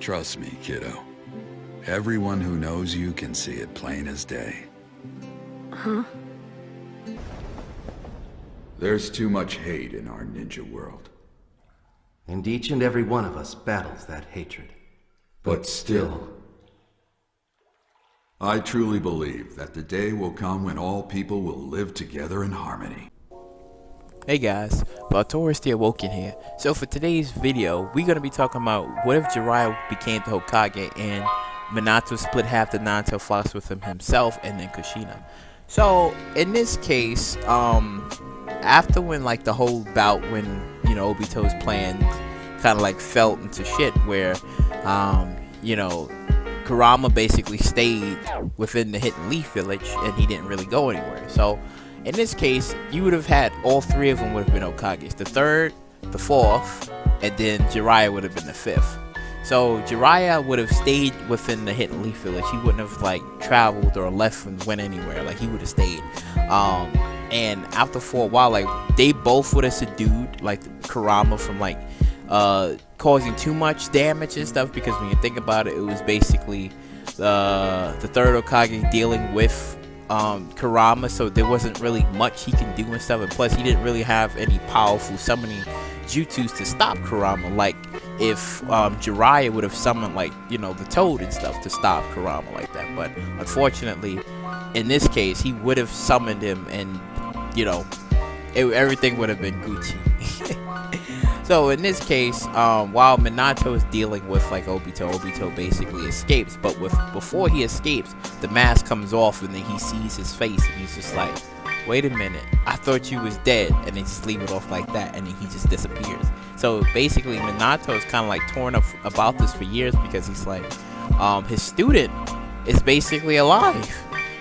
Trust me, kiddo. Everyone who knows you can see it plain as day. Huh? There's too much hate in our ninja world. And each and every one of us battles that hatred. But still, I truly believe that the day will come when all people will live together in harmony. Hey guys, VALTORIOUS the Awoken here. So for today's video, we're going to be talking about what if Jriaiya became the Hokage and Minato split half the nine-tailed fox with him himself and then Kushina. So in this case, after when like the whole bout when, you know, Obito's plan kind of like fell into shit where, you know, Kurama basically stayed within the Hidden Leaf village and he didn't really go anywhere. So in this case, you would have had all three of them would have been Hokages. The third, the fourth, and then Jriaiya would have been the fifth. So Jriaiya would have stayed within the Hidden Leaf village. He wouldn't have like traveled or left and went anywhere. Like he would have stayed. And after for a while, like they both would have subdued like Kurama from like causing too much damage and stuff, because when you think about it, it was basically the third Hokage dealing with Kurama, so there wasn't really much he can do and stuff, and plus he didn't really have any powerful summoning jutsus to stop Kurama, like if Jriaiya would have summoned like, you know, the toad and stuff to stop Kurama like that. But unfortunately in this case he would have summoned him and, you know, everything would have been Gucci. So in this case, while Minato is dealing with like Obito basically escapes, but before he escapes, the mask comes off and then he sees his face and he's just like, wait a minute, I thought you was dead, and they just leave it off like that, and then he just disappears. So basically Minato is kind of like torn up about this for years, because he's like, his student is basically alive,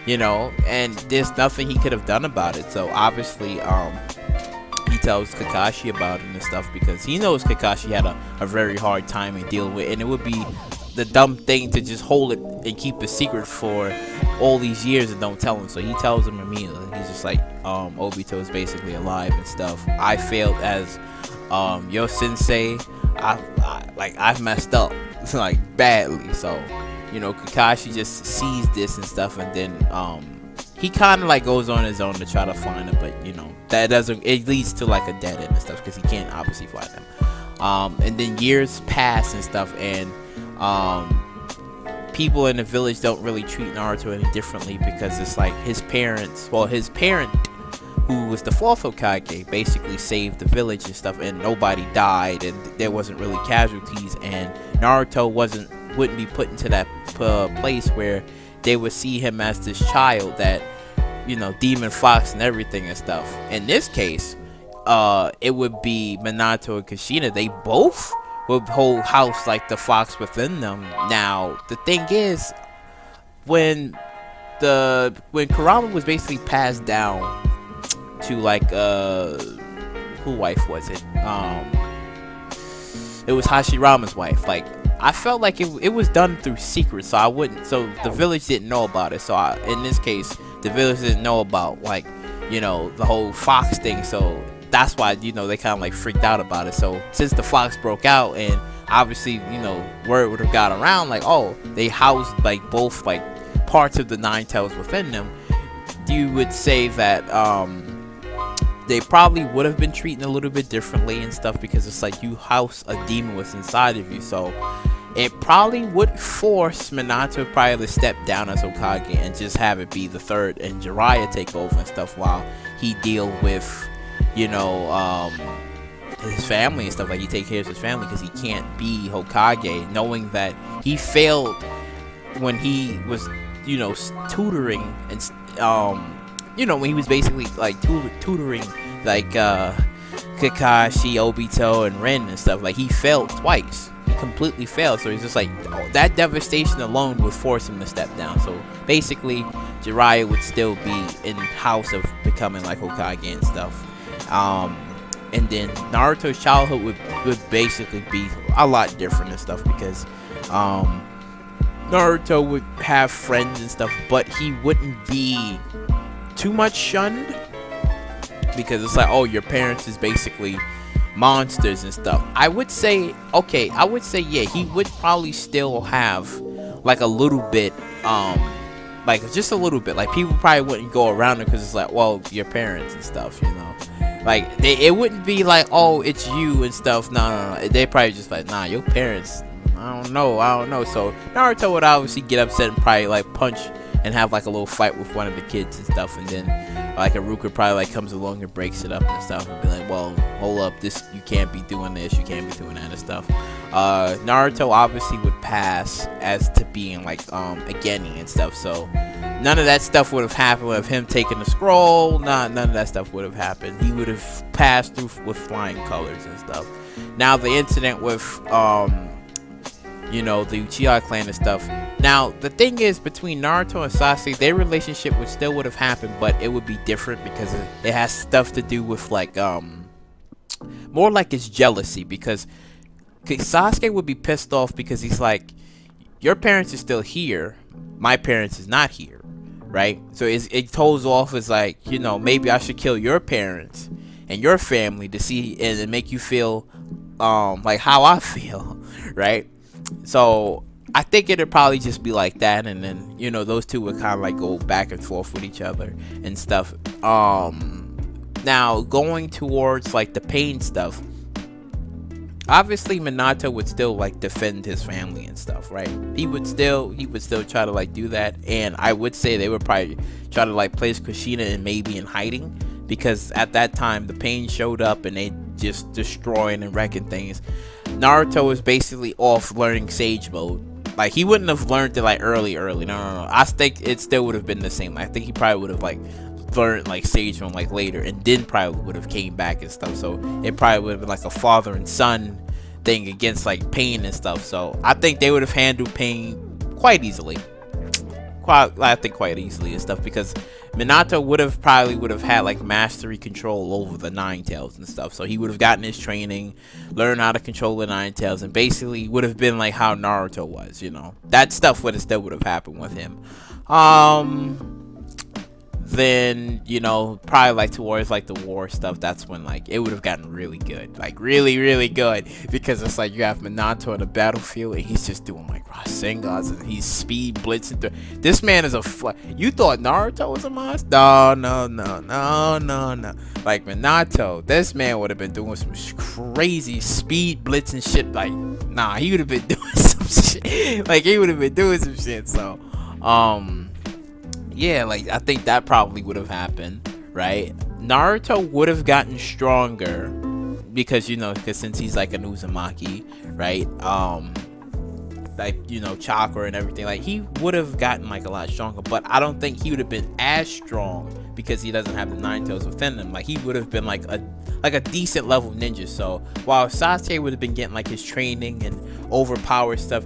you know, and there's nothing he could have done about it. So obviously he tells Kakashi about it and stuff, because he knows Kakashi had a very hard time in dealing with it, and it would be the dumb thing to just hold it and keep a secret for all these years and don't tell him. So he tells him immediately. He's just like, Obito is basically alive and stuff. I failed as your sensei. I've messed up like badly. So, you know, Kakashi just sees this and stuff, and then he kind of like goes on his own to try to find him, but you know, that doesn't, it leads to like a dead end and stuff, because he can't obviously find them. And then years pass and stuff, and people in the village don't really treat Naruto any differently, because it's like his parents, well, his parent, who was the fourth Hokage, basically saved the village and stuff, and nobody died, and there wasn't really casualties, and Naruto wouldn't be put into that place where they would see him as this child that, you know, demon fox and everything and stuff. In this case, it would be Minato and Kushina. They both would hold house like the fox within them. Now the thing is, when Kurama was basically passed down to like who wife was it? It was Hashirama's wife. Like, I felt like it was done through secret, so the village didn't know about it. So in this case, the village didn't know about, like, you know, the whole fox thing. So that's why, you know, they kind of like freaked out about it. So since the fox broke out, and obviously, you know, word would have got around like, oh, they housed like both like parts of the nine tails within them, you would say that they probably would have been treating a little bit differently and stuff, because it's like you house a demon what's inside of you. So it probably would force Minato probably to step down as Hokage and just have it be the third and Jiraiya take over and stuff, while he deal with, you know, his family and stuff. Like, he take care of his family, because he can't be Hokage, knowing that he failed when he was, you know, tutoring and you know, when he was basically like tutoring like Kakashi, Obito, and Rin and stuff. Like, he failed twice. He completely failed. So he's just like, oh, that devastation alone would force him to step down. So basically Jiraiya would still be in house of becoming like Hokage and stuff. And then Naruto's childhood would basically be a lot different and stuff, because Naruto would have friends and stuff, but he wouldn't be too much shunned, because it's like, oh, your parents is basically, monsters and stuff, I would say, okay, I would say, yeah, he would probably still have like a little bit, like just a little bit, like people probably wouldn't go around it because it's like, well, your parents and stuff, you know, like it wouldn't be like, oh, it's you and stuff. No, they probably just like, nah, your parents, I don't know. So Naruto would obviously get upset and probably like punch and have like a little fight with one of the kids and stuff, and then like Haruka probably like comes along and breaks it up and stuff and be like, well, hold up, this, you can't be doing this, you can't be doing that and stuff. Naruto obviously would pass as to being like a Genin and stuff, so none of that stuff would have happened with him taking the scroll. None of that stuff would have happened. He would have passed through with flying colors and stuff. Now the incident with you know, the Uchiha clan and stuff. Now, the thing is, between Naruto and Sasuke, their relationship would have happened, but it would be different because it has stuff to do with, like, more like it's jealousy, because Sasuke would be pissed off because he's like, your parents are still here, my parents is not here, right? So it throws off as like, you know, maybe I should kill your parents and your family to see and make you feel like how I feel, right? So I think it'd probably just be like that, and then, you know, those two would kind of like go back and forth with each other and stuff. Now going towards like the pain stuff, obviously Minato would still like defend his family and stuff, right? He would still try to like do that, and I would say they would probably try to like place Kushina and maybe in hiding, because at that time the pain showed up and they just destroying and wrecking things. Naruto was basically off learning Sage Mode. Like, he wouldn't have learned it like early. No. I think it still would have been the same. I think he probably would have like learned like Sage Mode like later, and then probably would have came back and stuff. So it probably would have been like a father and son thing against like Pain and stuff. So I think they would have handled Pain quite easily. Quite easily and stuff, because Minato would have had like mastery control over the Nine Tails and stuff, so he would have gotten his training, learned how to control the Nine Tails, and basically would have been like how Naruto was, you know. That stuff would have happened with him. Then, you know, probably like towards like the war stuff, that's when like it would have gotten really good, like really good, because it's like you have Minato on the battlefield and he's just doing like Rasengas and he's speed blitzing through. This man is you thought Naruto was a monster? No. Like Minato, this man would have been doing some crazy speed blitzing shit. Like, nah, he would have been doing some shit. Like, he would have been doing some shit. So, yeah, like I think that probably would have happened, right? Naruto would have gotten stronger because, you know, since he's like an Uzumaki, right? Like, you know, chakra and everything, like he would have gotten like a lot stronger, but I don't think he would have been as strong because he doesn't have the Nine Tails within him. Like, he would have been like a decent level ninja. So while Sasuke would have been getting like his training and overpowered stuff,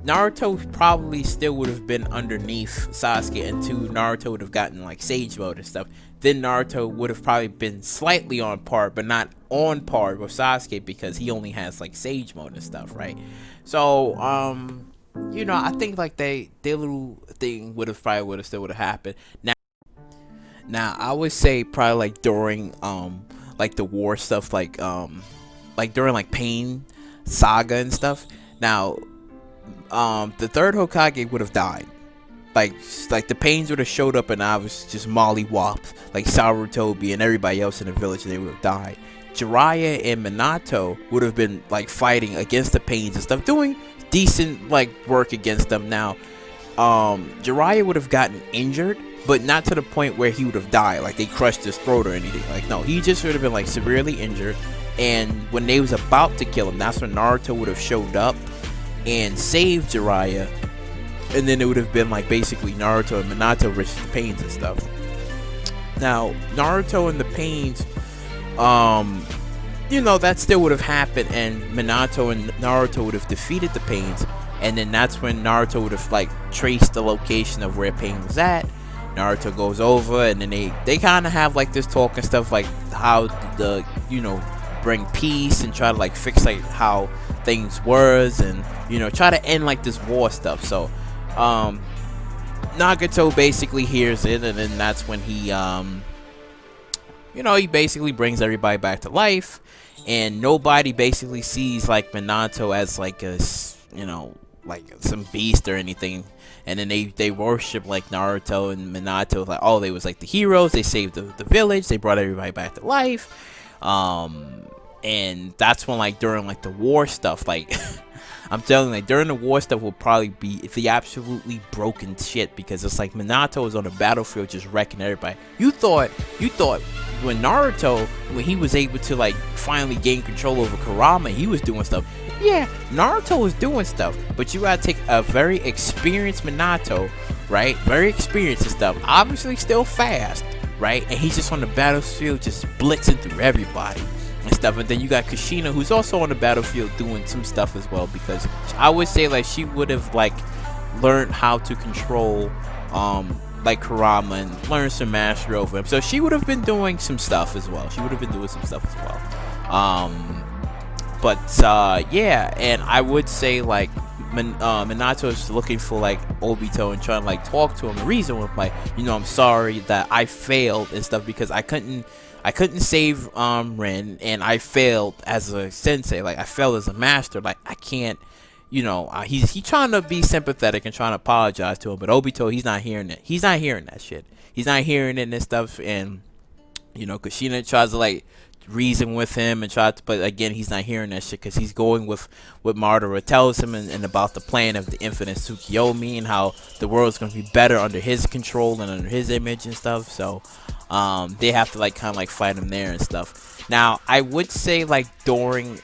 Naruto probably still would have been underneath Sasuke until Naruto would have gotten like Sage Mode and stuff. Then Naruto would have probably been slightly on par, but not on par with Sasuke because he only has like Sage Mode and stuff, right? So, you know, I think like their little thing would have still happened. Now I would say probably like during like the war stuff, like during like Pain Saga and stuff. Now, the third Hokage would have died. Like the Pains would have showed up and I was just mollywopped like Sarutobi and everybody else in the village, and they would have died. Jiraiya and Minato would have been like fighting against the Pains and stuff, doing decent like work against them. Now, Jiraiya would have gotten injured, but not to the point where he would have died, like they crushed his throat or anything. Like, no, he just would have been like severely injured. And when they was about to kill him, that's when Naruto would have showed up and saved Jriaiya, and then it would have been like basically Naruto and Minato versus the Pains and stuff. Now, Naruto and the Pains, you know, that still would have happened, and Minato and Naruto would have defeated the Pains, and then that's when Naruto would have like traced the location of where Pain was at. Naruto goes over, and then they kind of have like this talk and stuff, like how the, you know, bring peace and try to like fix like how things was, and, you know, try to end like this war stuff. So Nagato basically hears it, and then that's when he you know, he basically brings everybody back to life, and nobody basically sees like Minato as like you know, like some beast or anything. And then they worship like Naruto and Minato, like, oh, they was like the heroes. They saved the village. They brought everybody back to life. And that's when, like, during like the war stuff, like I'm telling you, like, during the war stuff will probably be the absolutely broken shit, because it's like Minato is on the battlefield just wrecking everybody. You thought when Naruto, when he was able to like finally gain control over Kurama, he was doing stuff. Yeah, Naruto was doing stuff, but you gotta take a very experienced Minato, right? Very experienced and stuff. Obviously still fast, right? And he's just on the battlefield just blitzing through everybody and stuff. And then you got Kushina, who's also on the battlefield doing some stuff as well, because I would say like she would have like learned how to control like Kurama and learn some mastery over him. So she would have been doing some stuff as well. Yeah, and I would say like Minato is looking for like Obito and trying to like talk to him. The reason was like, you know, I'm sorry that I failed and stuff, because I couldn't save Ren, and I failed as a sensei. Like, I failed as a master. Like, I can't, you know, he's trying to be sympathetic and trying to apologize to him, but Obito, he's not hearing it. He's not hearing that shit. He's not hearing it and stuff. And you know, Kushina tries to like reason with him and try to, but again, he's not hearing that shit, because he's going with what Madara tells him and about the plan of the infinite Tsukiyomi, and how the world's going to be better under his control and under his image and stuff. So they have to like kind of like fight him there and stuff. Now I would say like during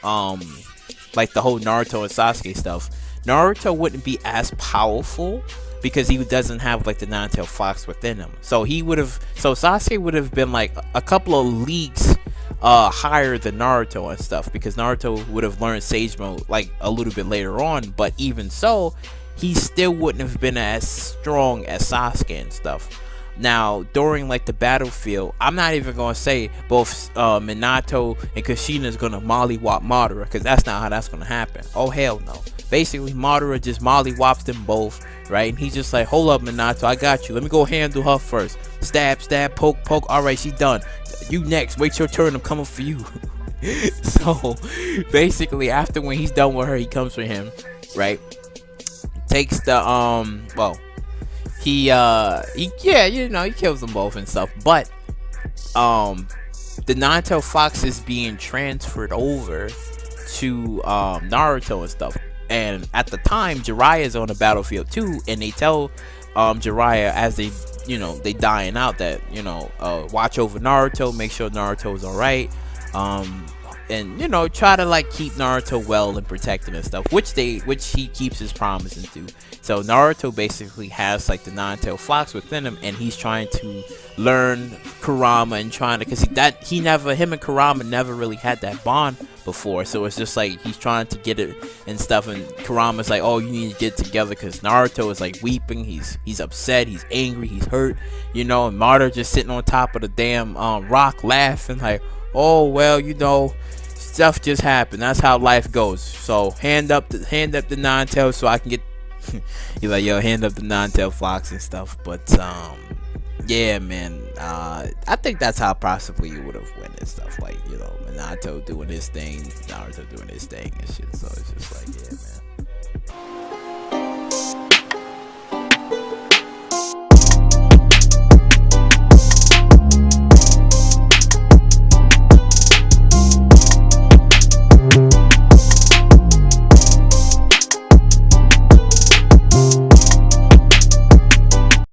like the whole Naruto and Sasuke stuff, Naruto wouldn't be as powerful because he doesn't have like the nine-tailed fox within him. So Sasuke would have been like a couple of leagues higher than Naruto and stuff, because Naruto would have learned Sage Mode like a little bit later on. But even so, he still wouldn't have been as strong as Sasuke and stuff. Now during like the battlefield, I'm not even gonna say both Minato and Kushina is gonna mollywop Madara, because that's not how that's gonna happen. Oh hell no. Basically Madara just mollywops them both, right? And he's just like, hold up Minato, I got you, let me go handle her first. Stab, stab, poke, poke. Alright, she's done. You next, wait your turn, I'm coming for you. So basically after when he's done with her, he comes for him, right? Takes the yeah, you know, he kills them both and stuff. But the nine-tailed fox is being transferred over to Naruto and stuff. And at the time, Jiraiya is on the battlefield too, and they tell Jriaiya, as they, you know, they dying out, that, you know, watch over Naruto, make sure Naruto is alright, and, you know, try to like keep Naruto well and protect him and stuff, which he keeps his promise and do. So Naruto basically has like the nine-tailed fox within him, and he's trying to learn Kurama and trying to, because him and Kurama never really had that bond before. So it's just like he's trying to get it and stuff, and Kurama's like, oh, you need to get together, because Naruto is like weeping, he's upset, he's angry, he's hurt, you know, and Madara just sitting on top of the damn rock laughing like, oh well, you know, stuff just happened, that's how life goes, so hand up the nine-tailed so I can get he's like, yo, hand up the nine-tailed fox and stuff. But yeah, man, I think that's how possibly you would have won and stuff, like, you know, Minato doing his thing, Naruto doing his thing and shit. So it's just like,